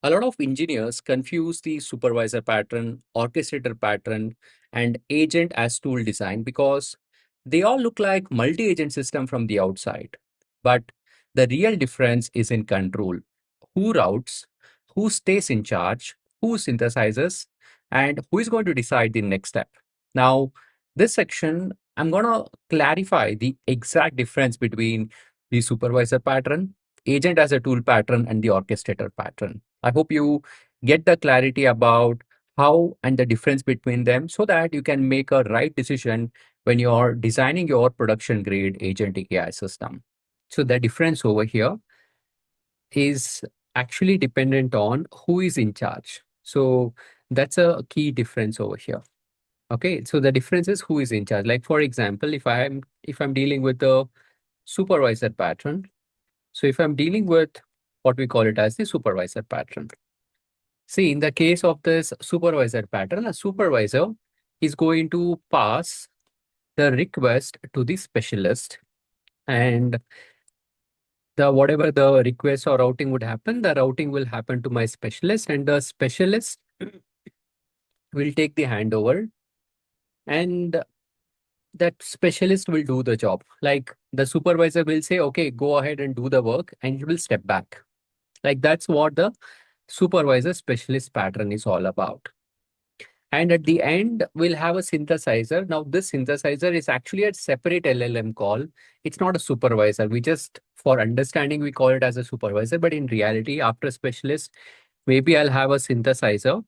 A lot of engineers confuse the supervisor pattern, orchestrator pattern, and agent as tool design because they all look like multi-agent system from the outside. But the real difference is in control. Who routes, who stays in charge, who synthesizes, and who is going to decide the next step. Now, this section, I'm going to clarify the exact difference between the supervisor pattern, agent as a tool pattern, and the orchestrator pattern. I hope you get the clarity about how and the difference between them so that you can make a right decision when you're designing your production grade agentic AI system. So the difference over here is actually dependent on who is in charge. So that's a key difference over here. Okay, so the difference is who is in charge. Like for example, if I'm dealing with the supervisor pattern, so if I'm dealing with what we call it as the supervisor pattern. See, in the case of this supervisor pattern, a supervisor is going to pass the request to the specialist, and the whatever the request or routing would happen, the routing will happen to my specialist, and the specialist will take the handover, and that specialist will do the job. Like the supervisor will say, okay, go ahead and do the work, and you will step back. Like that's what the supervisor specialist pattern is all about. And at the end, we'll have a synthesizer. Now, this synthesizer is actually a separate LLM call. It's not a supervisor. We just, for understanding, we call it as a supervisor. But in reality, after specialist, maybe I'll have a synthesizer,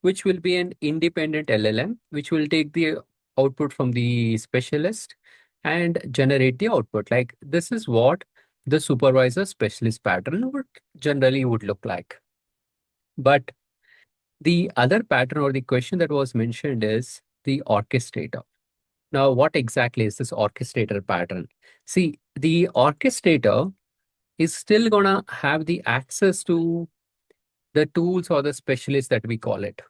which will be an independent LLM, which will take the output from the specialist and generate the output. Like this is what the supervisor specialist pattern would generally would look like. But the other pattern or the question that was mentioned is the orchestrator. Now, what exactly is this orchestrator pattern? See, the orchestrator is still going to have the access to the tools or the specialists that we call it.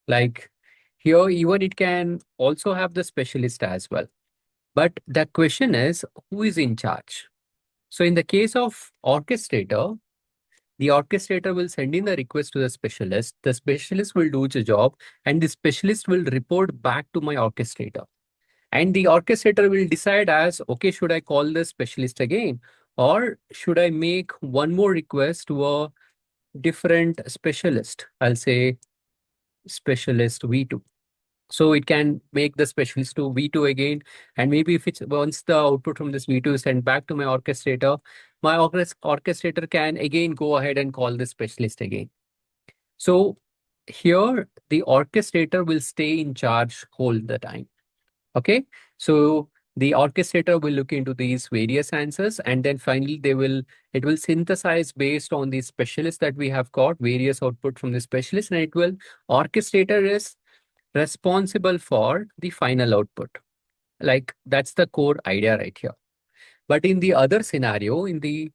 Like here, even it can also have the specialist as well. But the question is, who is in charge? So in the case of orchestrator, the orchestrator will send in the request to the specialist will do the job, and the specialist will report back to my orchestrator. And the orchestrator will decide as, okay, should I call the specialist again? Or should I make one more request to a different specialist? I'll say specialist V2. So it can make the specialist to V2 again. And maybe if it's once the output from this V2 is sent back to my orchestrator, my orchestrator can again go ahead and call the specialist again. So here the orchestrator will stay in charge whole the time. Okay. So the orchestrator will look into these various answers, and then finally it will synthesize based on the specialist that we have got various output from the specialist, and orchestrator is responsible for the final output. Like that's the core idea right here. But in the other scenario, in the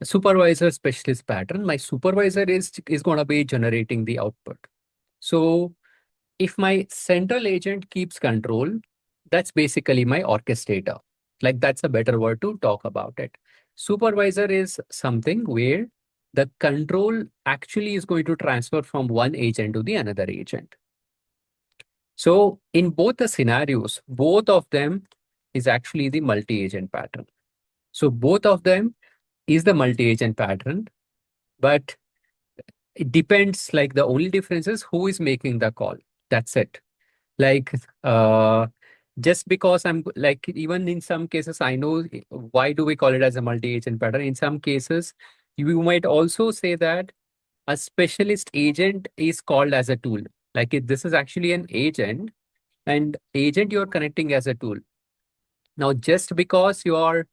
supervisor specialist pattern, my supervisor is going to be generating the output. So if my central agent keeps control, that's basically my orchestrator. Like that's a better word to talk about it. Supervisor is something where the control actually is going to transfer from one agent to the another agent. So in both the scenarios, both of them is actually the multi-agent pattern. So both of them is the multi-agent pattern, but it depends, like the only difference is who is making the call. That's it. Like just because I'm like, even in some cases, I know why do we call it as a multi-agent pattern. In some cases, you might also say that a specialist agent is called as a tool. Like this is actually an agent, and agent you're connecting as a tool. Now, just because you are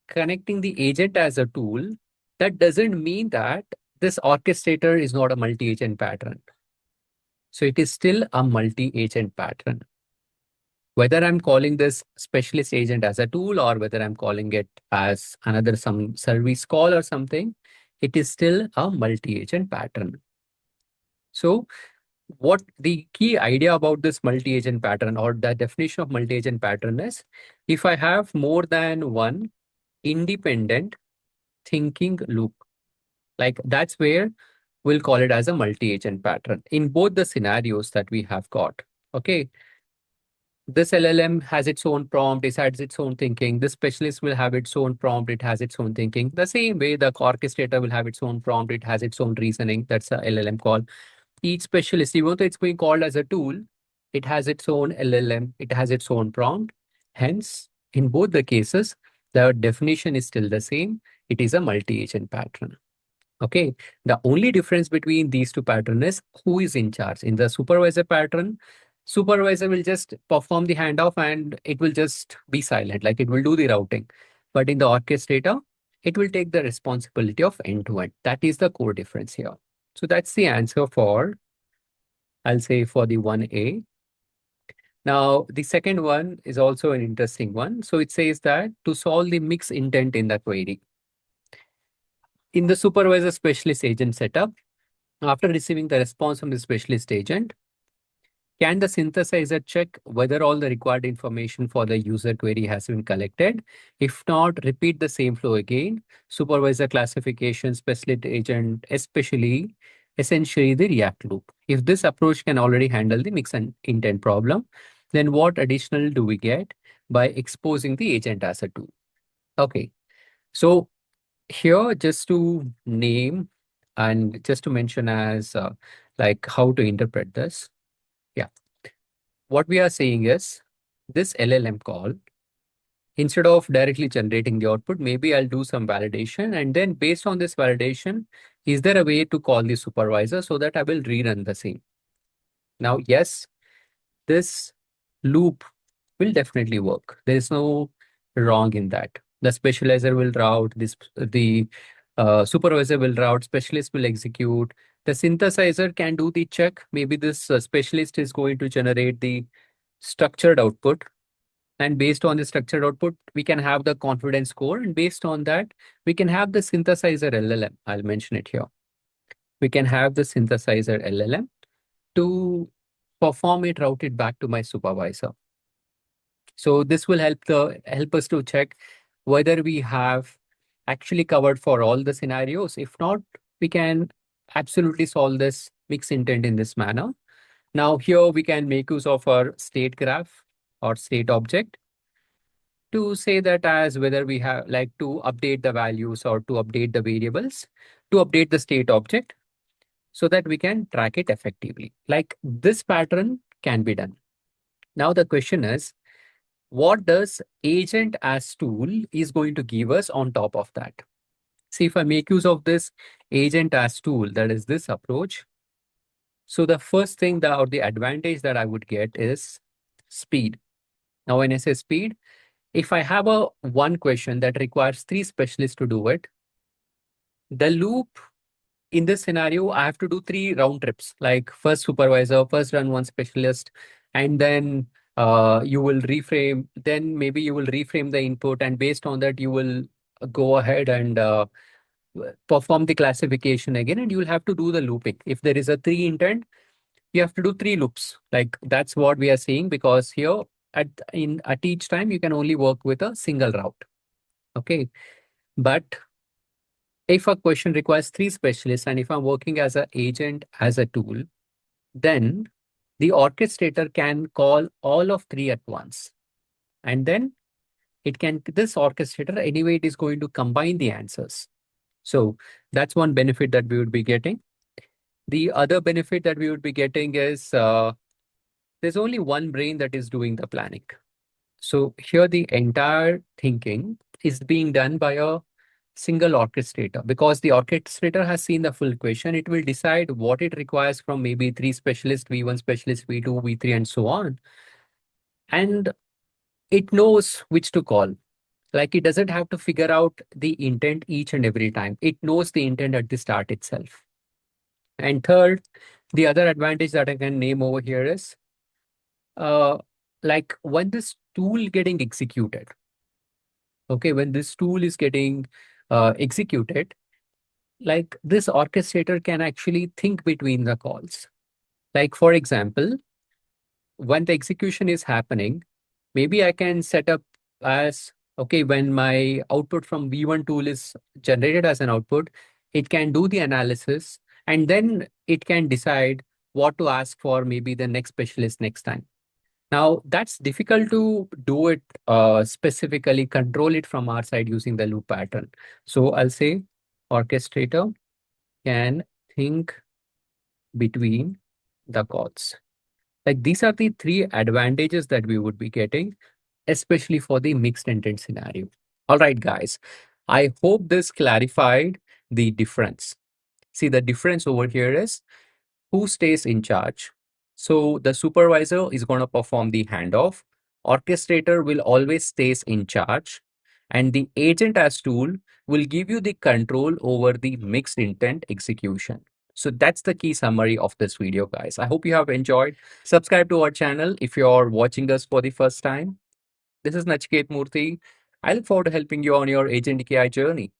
connecting the agent as a tool, that doesn't mean that this orchestrator is not a multi-agent pattern. So it is still a multi-agent pattern. Whether I'm calling this specialist agent as a tool or whether I'm calling it as another some service call or something, it is still a multi-agent pattern. So what the key idea about this multi-agent pattern or the definition of multi-agent pattern is, if I have more than one independent thinking loop, like that's where we'll call it as a multi-agent pattern in both the scenarios that we have got. Okay. This LLM has its own prompt, it has its own thinking. This specialist will have its own prompt, it has its own thinking. The same way the orchestrator will have its own prompt, it has its own reasoning. That's a LLM call. Each specialist, even though it's being called as a tool, it has its own LLM, it has its own prompt. Hence, in both the cases, the definition is still the same. It is a multi-agent pattern. Okay. The only difference between these two patterns is who is in charge. In the supervisor pattern, supervisor will just perform the handoff and it will just be silent, like it will do the routing. But in the orchestrator, it will take the responsibility of end to end. That is the core difference here. So that's the answer for, I'll say, for the 1A. Now, the second one is also an interesting one. So it says that to solve the mixed intent in the query. In the supervisor specialist agent setup, after receiving the response from the specialist agent, can the synthesizer check whether all the required information for the user query has been collected? If not, repeat the same flow again. Supervisor classification, specialist agent, especially essentially the React loop. If this approach can already handle the mix and intent problem, then what additional do we get by exposing the agent as a tool? Okay, so here just to name and just to mention as like how to interpret this. Yeah, what we are saying is this LLM call, instead of directly generating the output, maybe I'll do some validation. And then based on this validation, is there a way to call the supervisor so that I will rerun the same? Now, yes, this loop will definitely work. There is no wrong in that. The specializer will route, the supervisor will route, specialist will execute. The synthesizer can do the check. Maybe this specialist is going to generate the structured output. And based on the structured output, we can have the confidence score. And based on that, we can have the synthesizer LLM. I'll mention it here. We can have the synthesizer LLM to perform it, route it back to my supervisor. So this will help us to check whether we have actually covered for all the scenarios. If not, we can absolutely solve this mixed intent in this manner. Now here we can make use of our state graph or state object to say that as whether we have like to update the values or to update the variables, to update the state object so that we can track it effectively. Like this pattern can be done. Now the question is, what does agent as tool is going to give us on top of that? See, if I make use of this agent as tool, that is this approach. So the first thing that or the advantage that I would get is speed. Now, when I say speed, if I have a one question that requires 3 specialists to do it, the loop in this scenario, I have to do 3 round trips, like first supervisor, first run one specialist, and then you will reframe, then maybe you will reframe the input, and based on that, you will go ahead and perform the classification again, and you will have to do the looping. If there is a 3 intent, you have to do 3 loops. Like that's what we are seeing, because here at each time, you can only work with a single route. Okay. But if a question requires 3 specialists, and if I'm working as an agent as a tool, then the orchestrator can call all of 3 at once. And then this orchestrator, anyway, it is going to combine the answers. So that's one benefit that we would be getting. The other benefit that we would be getting is there's only one brain that is doing the planning. So here the entire thinking is being done by a single orchestrator, because the orchestrator has seen the full question. It will decide what it requires from maybe 3 specialists, V1 specialist, V2, V3, and so on. And it knows which to call. Like it doesn't have to figure out the intent each and every time. It knows the intent at the start itself. And third, the other advantage that I can name over here is like when this tool getting executed, okay, when this tool is getting executed, like this orchestrator can actually think between the calls. Like for example, when the execution is happening, maybe I can set up as, okay, when my output from V1 tool is generated as an output, it can do the analysis And then it can decide what to ask for maybe the next specialist next time. Now, that's difficult to do it specifically, control it from our side using the loop pattern. So I'll say orchestrator can think between the chords. Like these are the three advantages that we would be getting, especially for the mixed intent scenario. All right, guys. I hope this clarified the difference. See, the difference over here is who stays in charge. So the supervisor is going to perform the handoff. Orchestrator will always stays in charge. And the agent as tool will give you the control over the mixed intent execution. So that's the key summary of this video, guys. I hope you have enjoyed. Subscribe to our channel if you're watching us for the first time. This is Nachiketh Murthy. I look forward to helping you on your Agentic AI journey.